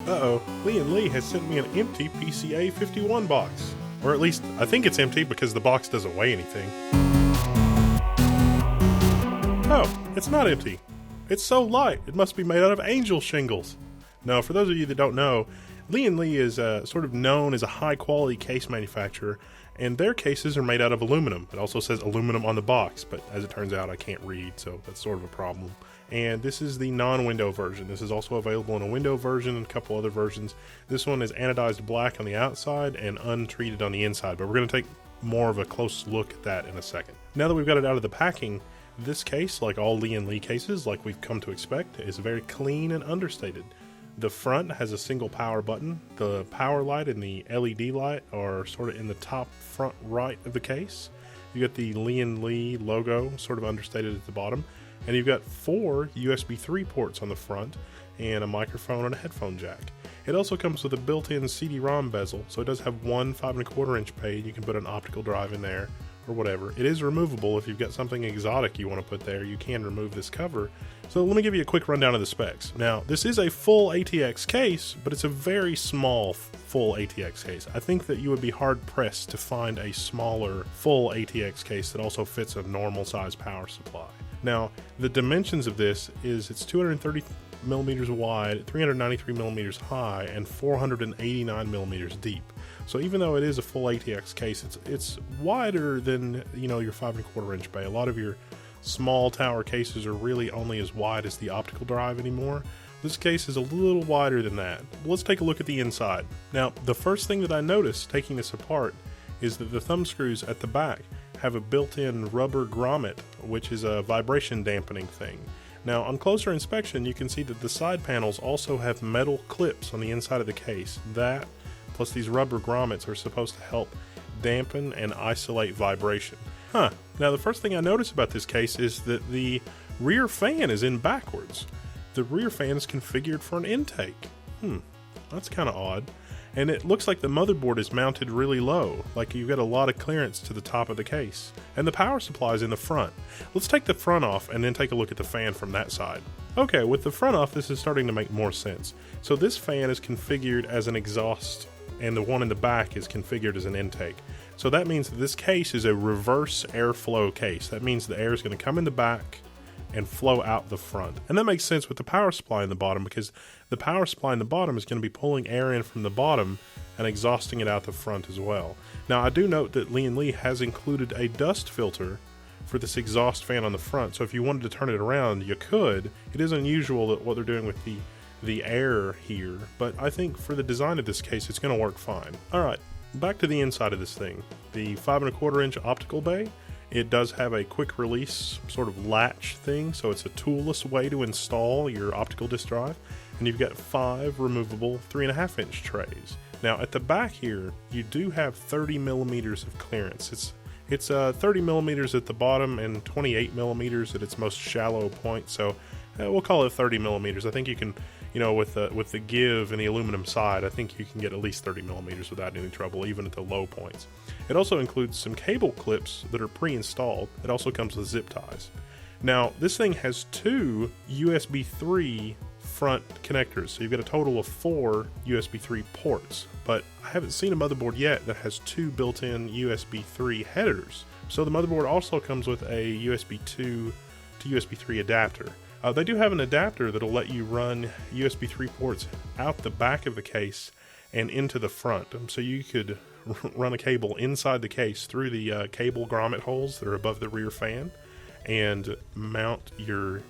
Uh-oh, Lian Li has sent me an empty PC-A51 box. Or at least, I think it's empty because the box doesn't weigh anything. Oh, it's not empty. It's so light, it must be made out of angel shingles. Now, for those of you that don't know, Lian Li is sort of known as a high-quality case manufacturer, and their cases are made out of aluminum. It also says aluminum on the box, but as it turns out, I can't read, so that's sort of a problem. And this is the non-window version. This is also available in a window version and a couple other versions. This one is anodized black on the outside and untreated on the inside, but we're going to take more of a close look at that in a second. Now that we've got it out of the packing, this case, like all Lian Li cases, like we've come to expect, is very clean and understated. The front has a single power button. The power light and the LED light are sort of in the top front right of the case. You got the Lian Li logo sort of understated at the bottom. And you've got 4 USB 3 ports on the front and a microphone and a headphone jack. It also comes with a built-in CD-ROM bezel, so it does have one 5¼ inch page. You can put an optical drive in there or whatever. It is removable. If you've got something exotic you want to put there, you can remove this cover. So let me give you a quick rundown of the specs. Now, this is a full ATX case, but it's a very small full ATX case. I think that you would be hard-pressed to find a smaller full ATX case that also fits a normal size power supply. Now, the dimensions of this is it's 230 millimeters wide, 393 millimeters high, and 489 millimeters deep. So even though it is a full ATX case, it's wider than, you know, your 5¼ inch bay. A lot of your small tower cases are really only as wide as the optical drive anymore. This case is a little wider than that. Let's take a look at the inside. Now, the first thing that I noticed taking this apart is that the thumb screws at the back have a built-in rubber grommet, which is a vibration dampening thing. Now, on closer inspection, you can see that the side panels also have metal clips on the inside of the case. That, plus these rubber grommets, are supposed to help dampen and isolate vibration. Now the first thing I notice about this case is that the rear fan is in backwards. The rear fan is configured for an intake. That's kind of odd. And it looks like the motherboard is mounted really low, like you've got a lot of clearance to the top of the case. And the power supply is in the front. Let's take the front off and then take a look at the fan from that side. Okay, with the front off, this is starting to make more sense. So this fan is configured as an exhaust, and the one in the back is configured as an intake. So that means that this case is a reverse airflow case. That means the air is going to come in the back and flow out the front. And that makes sense with the power supply in the bottom, because the power supply in the bottom is going to be pulling air in from the bottom and exhausting it out the front as well. Now, I do note that Lian Li has included a dust filter for this exhaust fan on the front, so if you wanted to turn it around, you could. It is unusual that what they're doing with the air here, but I think for the design of this case, it's going to work fine. Alright, back to the inside of this thing. The 5¼ inch optical bay. It does have a quick release sort of latch thing, so it's a toolless way to install your optical disk drive. And you've got 5 removable 3½ inch trays. Now at the back here, you do have 30 millimeters of clearance. It's 30 millimeters at the bottom and 28 millimeters at its most shallow point, so we'll call it 30 millimeters. I think you can, you know, with the give and the aluminum side, I think you can get at least 30 millimeters without any trouble, even at the low points. It also includes some cable clips that are pre-installed. It also comes with zip ties. Now, this thing has 2 USB 3 front connectors, so you've got a total of 4 USB 3 ports, but I haven't seen a motherboard yet that has 2 built-in USB 3 headers. So the motherboard also comes with a USB 2 to USB 3 adapter. They do have an adapter that'll let you run USB 3 ports out the back of the case and into the front. So you could run a cable inside the case through the cable grommet holes that are above the rear fan and mount your,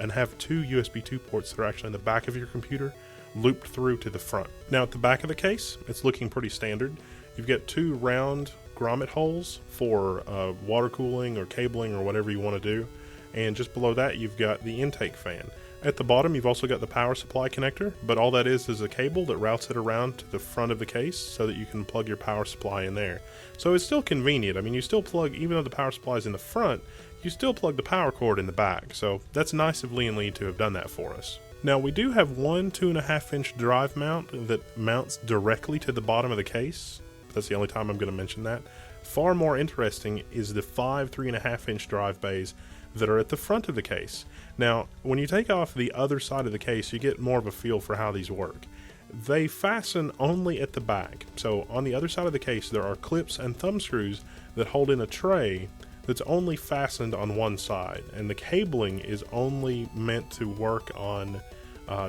and have 2 USB 2 ports that are actually in the back of your computer looped through to the front. Now at the back of the case, it's looking pretty standard. You've got 2 round grommet holes for water cooling or cabling or whatever you want to do. And just below that, you've got the intake fan. At the bottom, you've also got the power supply connector, but all that is a cable that routes it around to the front of the case so that you can plug your power supply in there. So it's still convenient. I mean, you still plug, even though the power supply is in the front, you still plug the power cord in the back. So that's nice of Lian Li to have done that for us. Now, we do have one 2½ inch drive mount that mounts directly to the bottom of the case. That's the only time I'm going to mention that. Far more interesting is the 5 3½ inch drive bays that are at the front of the case. Now, when you take off the other side of the case, you get more of a feel for how these work. They fasten only at the back. So on the other side of the case, there are clips and thumb screws that hold in a tray that's only fastened on one side, and the cabling is only meant to work on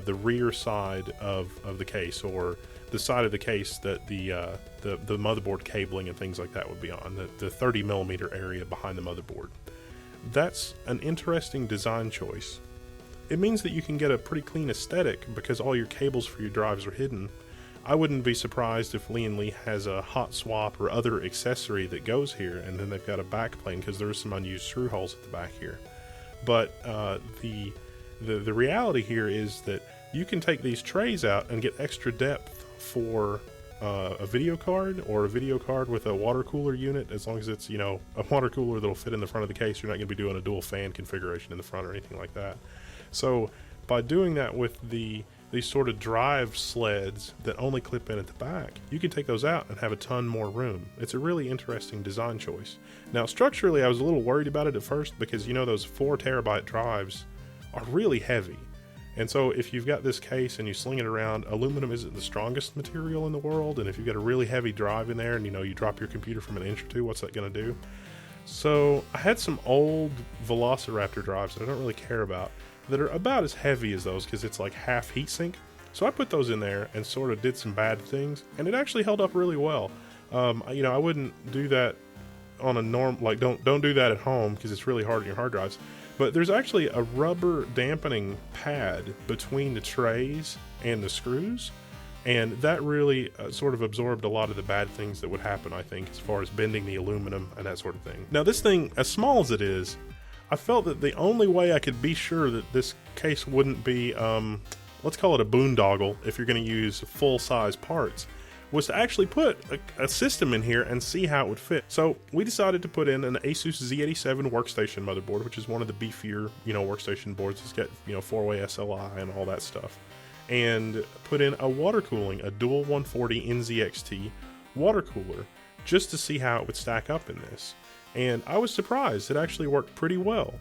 the rear side of the case, or the side of the case that the motherboard cabling and things like that would be on, the 30 millimeter area behind the motherboard. That's an interesting design choice. It means that you can get a pretty clean aesthetic because all your cables for your drives are hidden. I wouldn't be surprised if Lian Li has a hot swap or other accessory that goes here, and then they've got a back plane because there's some unused screw holes at the back here. But the reality here is that you can take these trays out and get extra depth for a video card, or a video card with a water cooler unit, as long as it's, you know, a water cooler that'll fit in the front of the case. You're not going to be doing a dual fan configuration in the front or anything like that. So by doing that with these sort of drive sleds that only clip in at the back, you can take those out and have a ton more room. It's a really interesting design choice. Now structurally, I was a little worried about it at first because, you know, those 4 terabyte drives are really heavy. And so if you've got this case and you sling it around, aluminum isn't the strongest material in the world, and if you've got a really heavy drive in there and, you know, you drop your computer from an inch or two, what's that going to do? So I had some old Velociraptor drives that I don't really care about that are about as heavy as those because it's like half heatsink. So I put those in there and sort of did some bad things, and it actually held up really well. You know, I wouldn't do that on a don't do that at home because it's really hard on your hard drives. But there's actually a rubber dampening pad between the trays and the screws, and that really sort of absorbed a lot of the bad things that would happen, I think, as far as bending the aluminum and that sort of thing. Now this thing, as small as it is, I felt that the only way I could be sure that this case wouldn't be, let's call it a boondoggle if you're going to use full-size parts, was to actually put a system in here and see how it would fit. So we decided to put in an Asus Z87 workstation motherboard, which is one of the beefier, you know, workstation boards. It's got, you know, 4-way SLI and all that stuff, and put in a water cooling, a dual 140 NZXT water cooler, just to see how it would stack up in this. And I was surprised. It actually worked pretty well.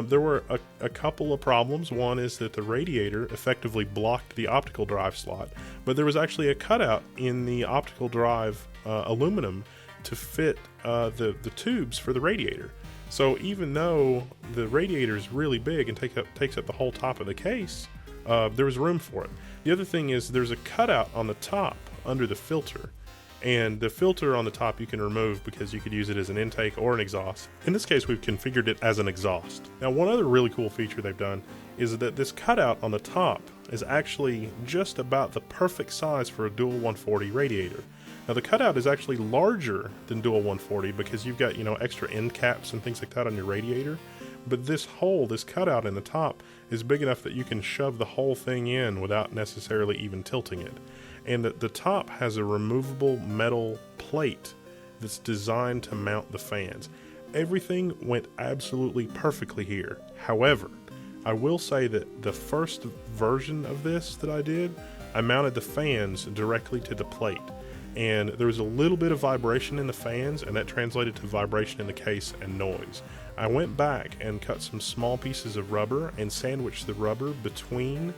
There were a couple of problems. One is that the radiator effectively blocked the optical drive slot, but there was actually a cutout in the optical drive aluminum to fit the tubes for the radiator. So even though the radiator is really big and takes up the whole top of the case, there was room for it. The other thing is there's a cutout on the top under the filter. And the filter on the top you can remove because you could use it as an intake or an exhaust. In this case, we've configured it as an exhaust. Now, one other really cool feature they've done is that this cutout on the top is actually just about the perfect size for a dual 140 radiator. Now, the cutout is actually larger than dual 140 because you've got, you know, extra end caps and things like that on your radiator. But this hole, this cutout in the top, is big enough that you can shove the whole thing in without necessarily even tilting it. And the top has a removable metal plate that's designed to mount the fans. Everything went absolutely perfectly here. However, I will say that the first version of this that I did, I mounted the fans directly to the plate. And there was a little bit of vibration in the fans, and that translated to vibration in the case and noise. I went back and cut some small pieces of rubber and sandwiched the rubber between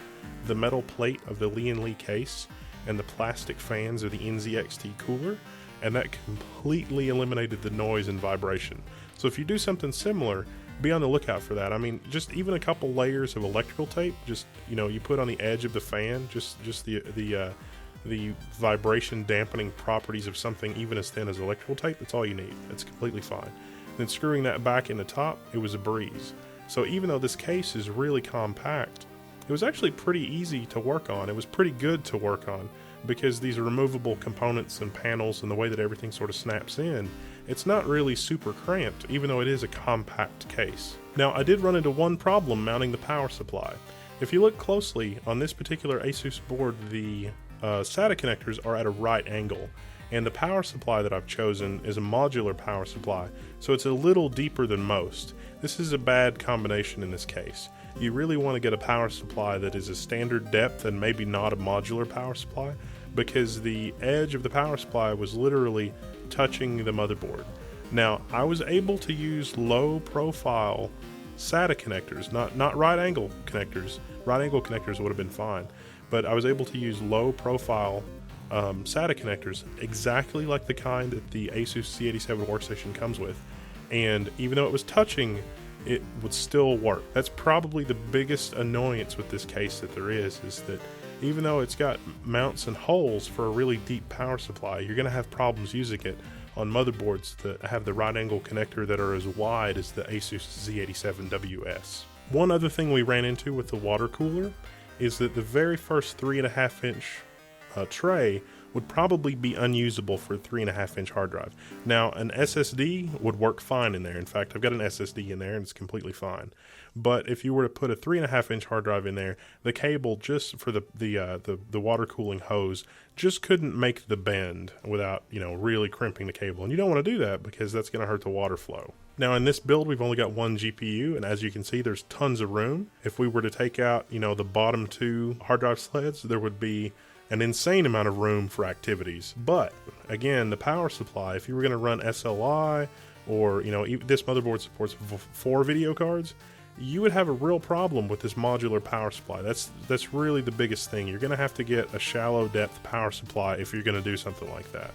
the metal plate of the Lian Li case and the plastic fans of the NZXT cooler, and that completely eliminated the noise and vibration. So if you do something similar, be on the lookout for that. I mean, just even a couple layers of electrical tape, just, you know, you put on the edge of the fan, just the vibration dampening properties of something even as thin as electrical tape, that's all you need. It's completely fine. Then screwing that back in the top, it was a breeze. So even though this case is really compact, it was actually pretty easy to work on. It was pretty good to work on because these removable components and panels and the way that everything sort of snaps in, it's not really super cramped, even though it is a compact case. Now, I did run into one problem mounting the power supply. If you look closely on this particular Asus board, the SATA connectors are at a right angle, and the power supply that I've chosen is a modular power supply, so it's a little deeper than most. This is a bad combination in this case. You really want to get a power supply that is a standard depth and maybe not a modular power supply, because the edge of the power supply was literally touching the motherboard. Now, I was able to use low profile SATA connectors, not right angle connectors. Right angle connectors would have been fine, but I was able to use low profile SATA connectors, exactly like the kind that the Asus C87 workstation comes with. And even though it was touching, it would still work. That's probably the biggest annoyance with this case that there is that even though it's got mounts and holes for a really deep power supply, you're going to have problems using it on motherboards that have the right angle connector that are as wide as the Asus Z87WS. One other thing we ran into with the water cooler is that the very first 3.5 inch tray would probably be unusable for a 3.5 inch hard drive. Now, an SSD would work fine in there. In fact, I've got an SSD in there and it's completely fine. But if you were to put a 3.5 inch hard drive in there, the cable just for the water cooling hose just couldn't make the bend without, really crimping the cable. And you don't want to do that because that's going to hurt the water flow. Now in this build, we've only got one GPU, and as you can see, there's tons of room. If we were to take out, the bottom 2 hard drive sleds, there would be an insane amount of room for activities. But again, the power supply, if you were going to run SLI or, this motherboard supports 4 video cards, you would have a real problem with this modular power supply. That's really the biggest thing. You're going to have to get a shallow depth power supply if you're going to do something like that.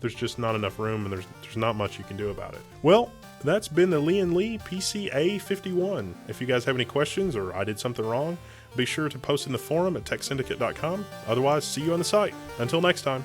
There's just not enough room, and there's not much you can do about it. Well, that's been the Lian Li PC-A51. If you guys have any questions or I did something wrong, be sure to post in the forum at techsyndicate.com. Otherwise, see you on the site. Until next time.